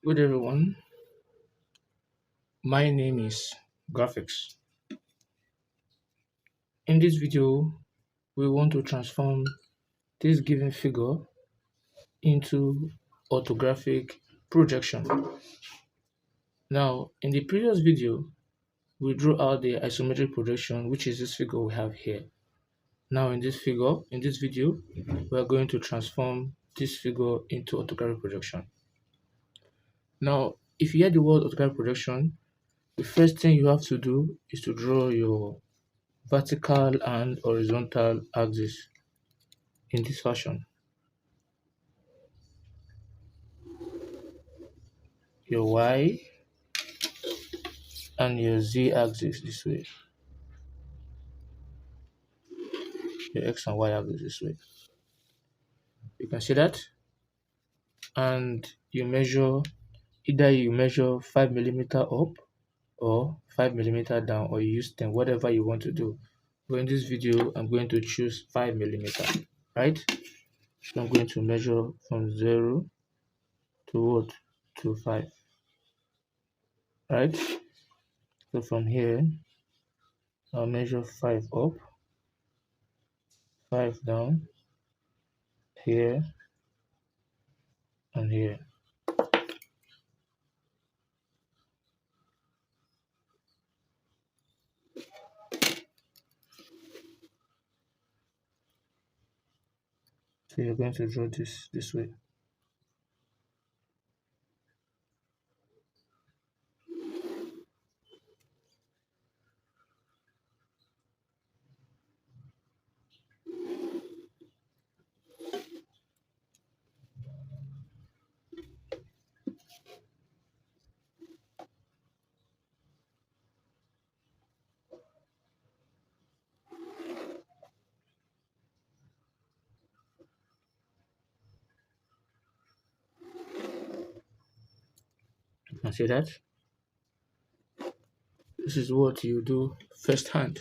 Good everyone, my name is Graphics. In this video, we want to transform this given figure into orthographic projection. Now, in the previous video, we drew out the isometric projection, which is this figure we have here. Now, in this video, we are going to transform this figure into orthographic projection. Now, if you hear the word orthographic projection, the first thing you have to do is to draw your vertical and horizontal axis in this fashion. Your y and your z axis this way. Your x and y axis this way. You can see that. And you measure, either you measure 5 mm up or 5 mm down, or you use 10, whatever you want to do. But in this video, I'm going to choose 5 mm, right? So I'm going to measure from 0 to what? To 5, right? So from here, I'll measure 5 up, 5 down, here and here. So you're going to draw this way. You can see that. This is what you do first hand,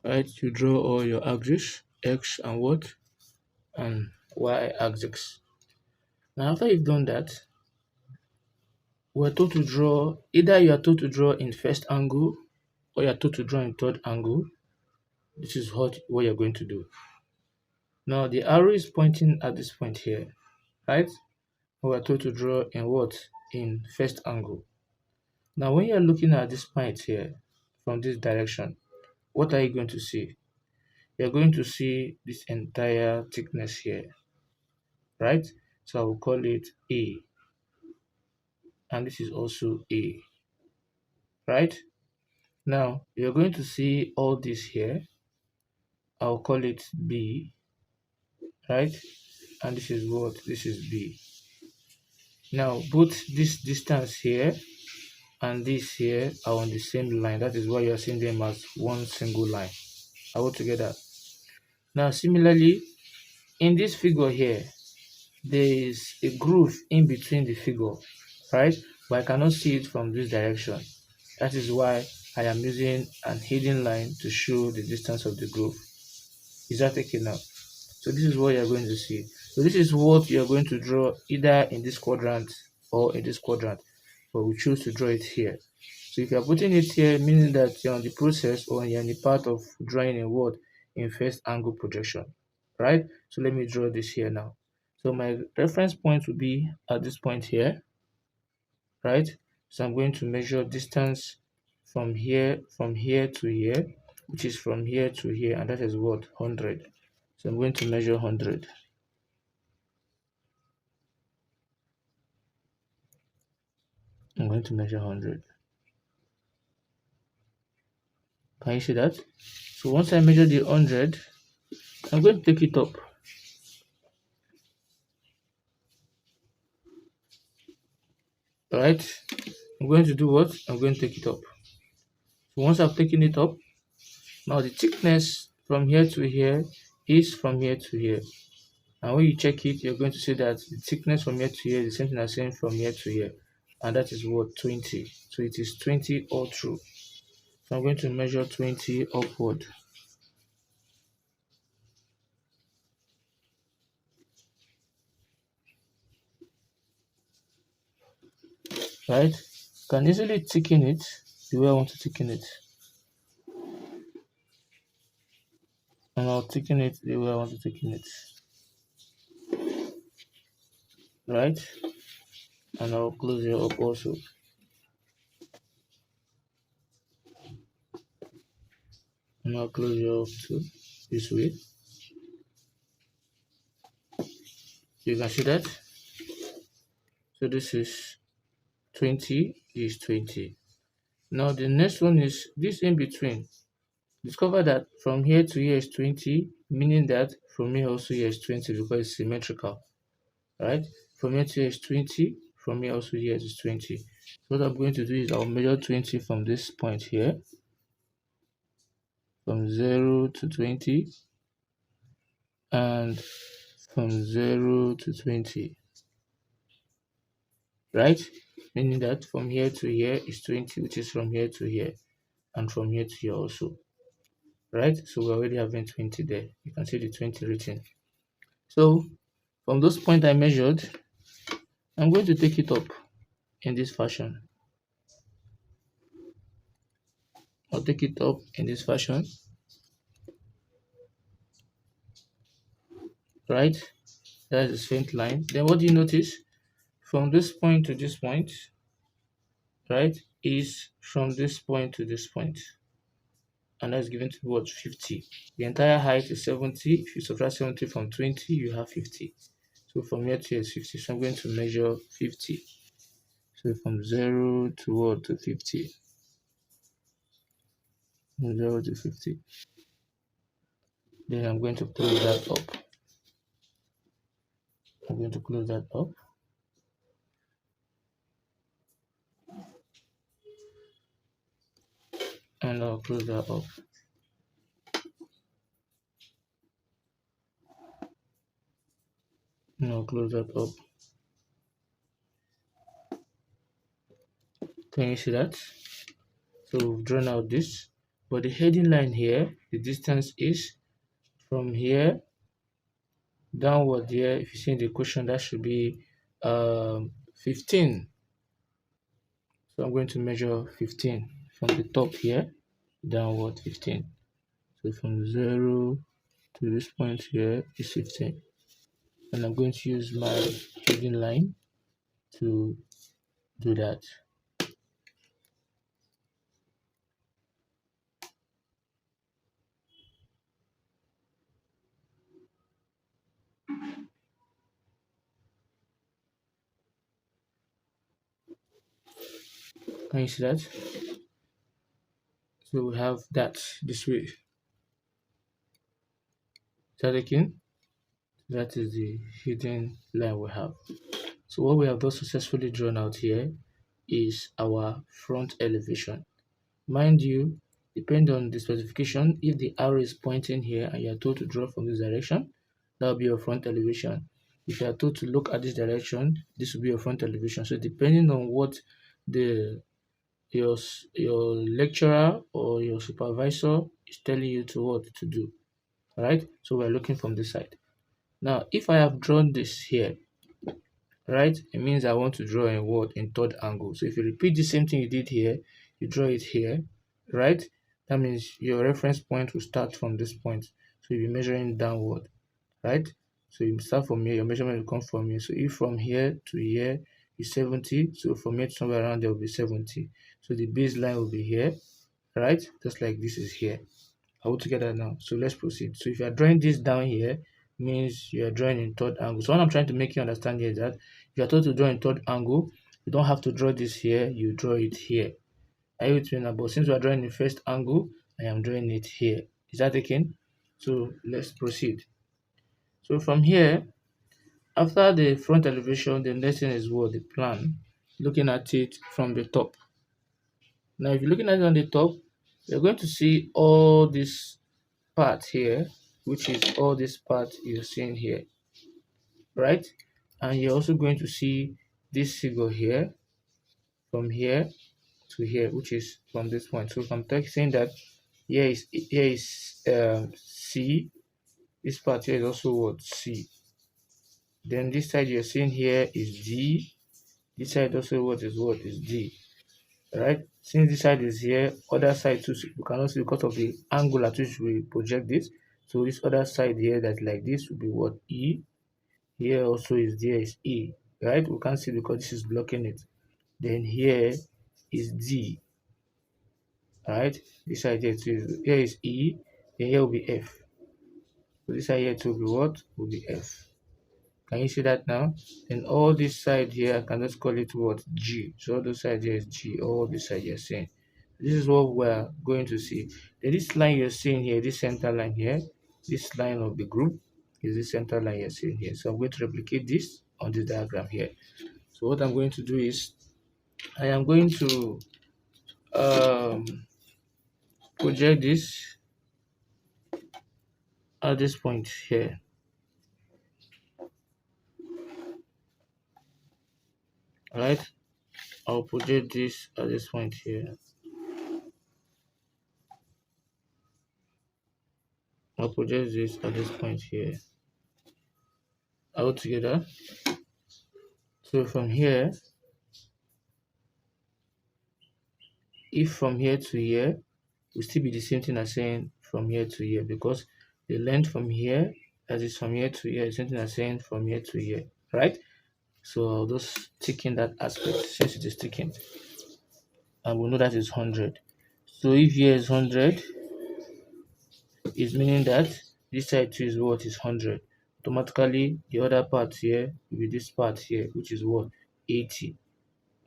right? You draw all your axes, x and what, and y axis. Now after you've done that, we're told to draw, either you are told to draw in first angle or you're told to draw in third angle. This is what you're going to do. Now the arrow is pointing at this point here, right? We're told to draw in what? In first angle. Now when you're looking at this point here from this direction, what are you going to see? You're going to see this entire thickness here, right? So I will call it A, and this is also A, right? Now you're going to see all this here. I'll call it B, right? And this is what? This is B. Now both this distance here and this here are on the same line. That is why you are seeing them as one single line. All together. Now similarly, in this figure here, there is a groove in between the figure, right? But I cannot see it from this direction. That is why I am using an hidden line to show the distance of the groove. Is that okay now? So this is what you're going to see. So this is what you're going to draw either in this quadrant or in this quadrant, but we choose to draw it here. So if you're putting it here, meaning that you're on the process or you're in the part of drawing in what? In first angle projection, right? So let me draw this here now. So my reference point will be at this point here, right? So I'm going to measure distance from here to here, which is from here to here, and that is what? 100. So I'm going to measure 100. I'm going to measure 100. Can you see that? So once I measure the 100, I'm going to take it up. Right? I'm going to do what? I'm going to take it up. So once I've taken it up, now the thickness from here to here is from here to here. And when you check it, you're going to see that the thickness from here to here is the same thing as saying from here to here. And that is what? 20. So it is 20 all through. So I'm going to measure 20 upward. right? Can easily thicken it the way I want to thicken it. And I'll thicken it the way I want to thicken it, right? And I'll close it up also. And I'll close it up too, this way. You can see that. So this is 20 is 20. Now the next one is this in between. Discover that from here to here is 20, meaning that from here also here is 20 because it's symmetrical, right? From here to here is 20, from here also here is 20. So what I'm going to do is I'll measure 20 from this point here, from 0 to 20, and from 0 to 20, right? Meaning that from here to here is 20, which is from here to here, and from here to here also, right? So we're already having 20 there. You can see the 20 written. So from those points I measured, I'm going to take it up in this fashion. I'll take it up in this fashion, right? That is the straight line. Then what do you notice? From this point to this point, right, is from this point to this point. And that's given to be what? 50. The entire height is 70. If you subtract 70 from 20, you have 50. So from here to here is 50. So I'm going to measure 50. So from 0 to what? To 50. From 0 to 50. Then I'm going to close that up. I'm going to close that up. And I'll close that up. And I'll close that up. Can you see that? So we've drawn out this. But the heading line here, the distance is from here downward here. If you see in the question, that should be 15. So I'm going to measure 15 from the top here downward 15. So from 0 to this point here is 15. And I'm going to use my heading line to do that. Can you see that? So we have that this way. Is that again? That is the hidden line we have. So what we have thus successfully drawn out here is our front elevation. Mind you, depending on the specification, if the arrow is pointing here and you are told to draw from this direction, that will be your front elevation. If you are told to look at this direction, this will be your front elevation. So depending on what the your lecturer or your supervisor is telling you to what to do, right? So we're looking from this side. Now, if I have drawn this here, right, it means I want to draw a word in third angle. So if you repeat the same thing you did here, you draw it here, right? That means your reference point will start from this point. So you'll be measuring downward, right? So you start from here, your measurement will come from here. So if from here to here is 70, so from here to somewhere around there will be 70. So the baseline will be here, right? Just like this is here. All together now. So let's proceed. So if you are drawing this down here, means you are drawing in third angle. So what I'm trying to make you understand here is that if you are told to draw in third angle, you don't have to draw this here, you draw it here. Are you with me now? But since we are drawing in first angle, I am drawing it here. Is that okay? So let's proceed. So from here, after the front elevation, the next thing is what? The plan. Looking at it from the top. Now, if you're looking at it on the top, you're going to see all this part here, which is all this part you're seeing here, right? And you're also going to see this figure here, from here to here, which is from this point. So if I'm saying that here is C, this part here is also what? C. Then this side you're seeing here is D, This side also what is D, right? Since this side is here, other side too, you cannot see because of the angle at which we project this. So this other side here that like this will be what E. Here also is there is E, right? We can't see because this is blocking it. Then here is D, right? This side here too here is E, then here will be F. So this side here too will be what? Will be F. Can you see that now? Then all this side here, I can just call it what? G. So all this side here is G. All this side you're seeing. This is what we're going to see. Then this line you're seeing here, this center line here, this line of the group is the center line you're seeing here. So I'm going to replicate this on this diagram here. So what I'm going to do is I am going to um, project this at this point here. Right? I'll project this at this point here. I'll project this at this point here. All together. So from here, if from here to here will still be the same thing as saying from here to here, because the length from here, that is from here to here, is something as saying from here to here, right? So I'll just tick in that aspect since it is ticking, and we'll know that it's 100. So if here is 100, it's meaning that this side too is what is 100. Automatically, the other part here will be this part here, which is what 80.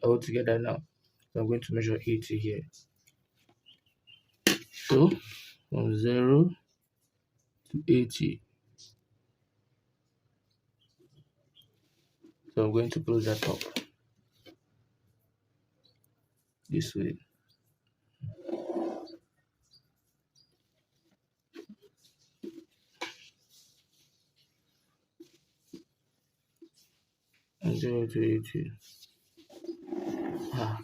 All together now. So I'm going to measure 80 here. So from 0 to 80. So I'm going to close that up this way. And 0 to 80. Ah,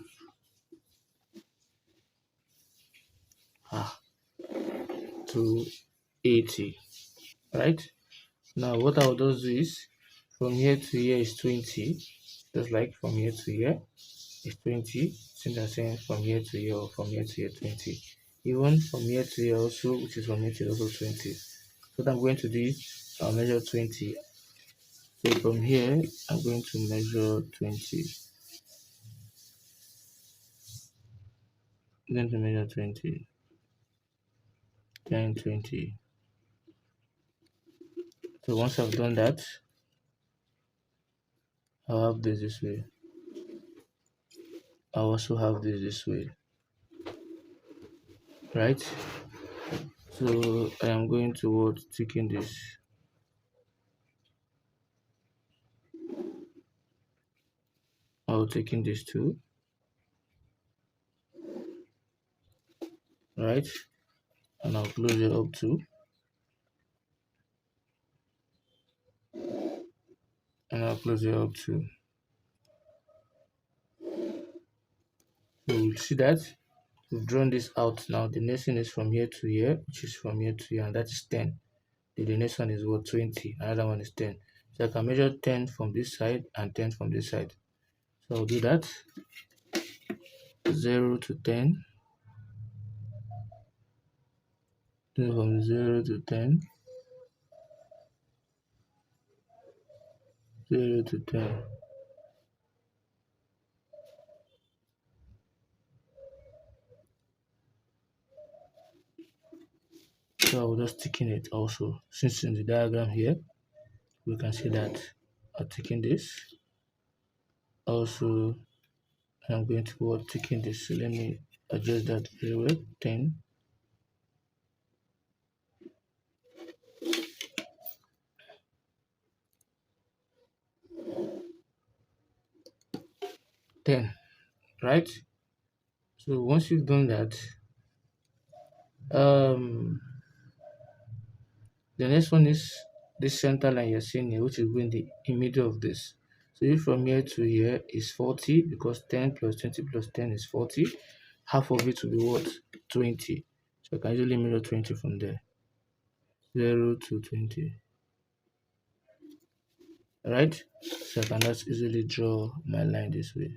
ah, to 80. Right? Now what I'll just do is from here to here is 20. Just like from here to here is 20. Since I'm saying from here to here or from here to here 20. Even from here to here also, which is from here to here also 20. So what I'm going to do is I'll measure 20. So from here I'm going to measure 20. I'm going to measure 20. 10, 20. So once I've done that, I'll have this way. I also have this way, right? So I am going towards taking this. I'll taking this too, right? And I'll close it up too. And I'll close it up too. So we'll see that we've drawn this out now. The next thing is from here to here, which is from here to here, and that is 10. The next one is what 20, another one is 10. So I can measure 10 from this side and 10 from this side. So I'll do that. 0 to 10. Then from 0 to 10. 0 to 10. So I'll just tick in it also. Since in the diagram here, we can see that I'm taking this. Also, I'm going to go taking this. So let me adjust that very well. 10. 10. Right? So once you've done that, um, the next one is this center line you're seeing here, which is going in middle of this. So if from here to here is 40, because 10 plus 20 plus 10 is 40, half of it will be what? 20. So I can easily measure 20 from there. 0 to 20. right? So I can just easily draw my line this way.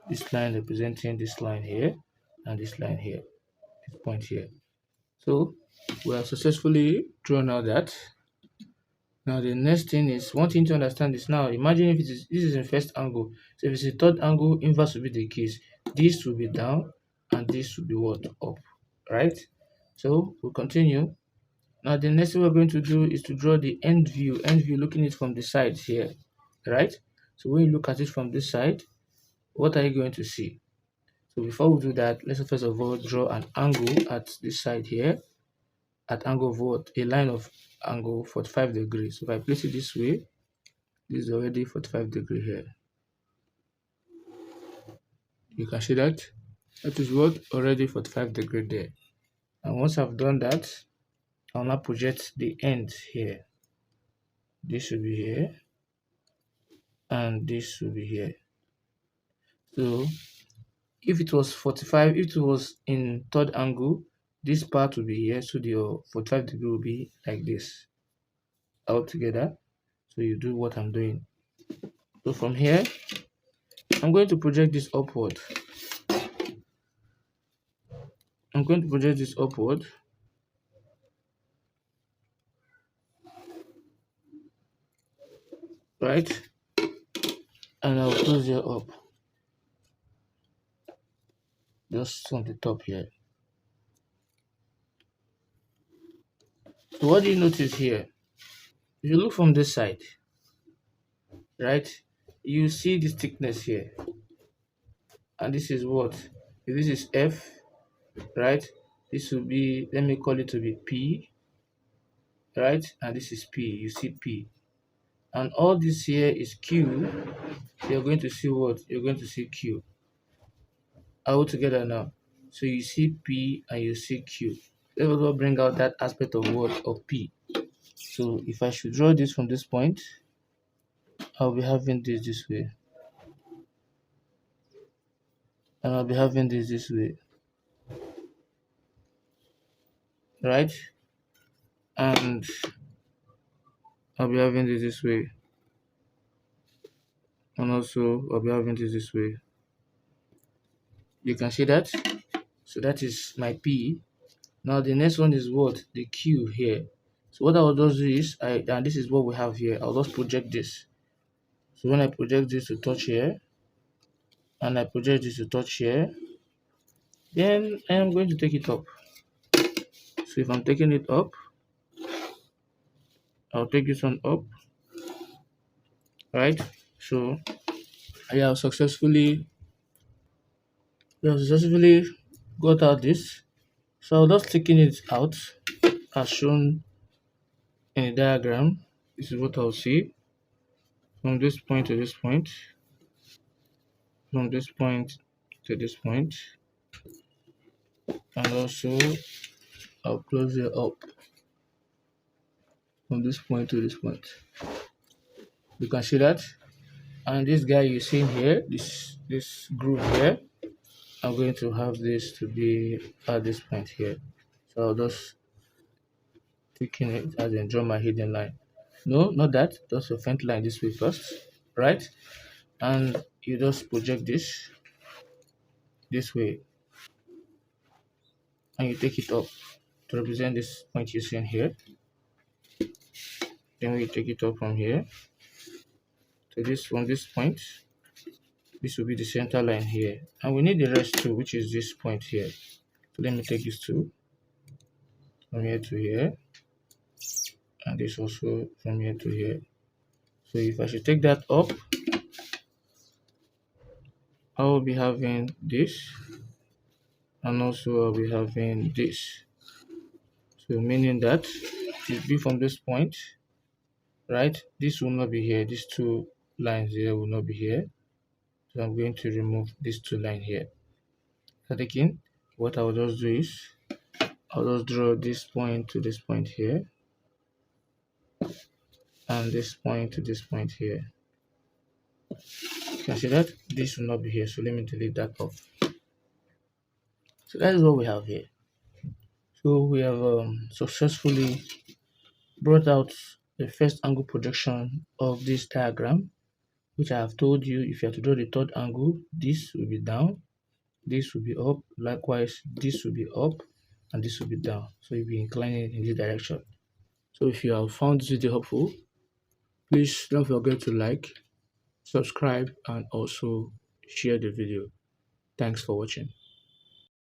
This line representing this line here and this line here, this point here. So we have successfully drawn out that. Now the next thing is, one thing to understand is, now imagine if this is in first angle. So if it's a third angle, inverse will be the case. This will be down and this will be what? Up, right? So we'll continue. Now the next thing we're going to do is to draw the end view. End view, looking at it from the sides here, right? So when you look at it from this side, what are you going to see? So before we do that, let's first of all draw an angle at this side here, at angle of what? A line of angle 45 degrees. So if I place it this way, this is already 45 degree here. You can see that. That is what? Already 45 degree there. And once I've done that, I'll now project the end here. This will be here, and this will be here. So if it was 45, if it was in third angle, this part will be here, so the 45 degree will be like this all together. So you do what I'm doing. So from here, I'm going to project this upward. I'm going to project this upward. Right? And I'll close it up. Just on the top here. So what do you notice here? If you look from this side, right, you see this thickness here. And this is what? If this is F, right? This will be, let me call it to be P, right? And this is P. You see P. And all this here is Q. You're going to see what? You're going to see Q. All together now. So you see P and you see Q. Let's also bring out that aspect of what? Of P. So if I should draw this from this point, I'll be having this way. And I'll be having this way. Right? And I'll be having this way. And also I'll be having this way. You can see that? So that is my P. Now the next one is what? The Q here. So what I will just do is, and this is what we have here. I'll just project this. So when I project this to touch here, and I project this to touch here, then I am going to take it up. So if I'm taking it up, I'll take this one up, right? So I have successfully got out this. So I'll just taking it out as shown in the diagram. This is what I'll see from this point to this point, from this point to this point, and also I'll close it up from this point to this point. You can see that. And this guy you see here, this groove here, I'm going to have this to be at this point here. So I'll just taking it as in draw my hidden line. No, not that. Just a front line this way first, right? And you just project this way, and you take it up to represent this point you're seeing here. Then we take it up from here to this, from this point. This will be the center line here, and we need the rest too, which is this point here. So let me take this two from here to here, and this also from here to here. So if I should take that up, I will be having this, and also I'll be having this. So meaning that it be from this point, right? This will not be here. These two lines here will not be here. So I'm going to remove these two lines here. So again, what I'll just do is I'll just draw this point to this point here, and this point to this point here. You can see that this will not be here. So let me delete that off. So that is what we have here. So we have successfully brought out the first angle projection of this diagram, which I have told you if you have to draw the third angle, this will be down, this will be up, likewise this will be up, and this will be down. So you'll be inclining in this direction. So if you have found this video helpful, please don't forget to like, subscribe, and also share the video. Thanks for watching.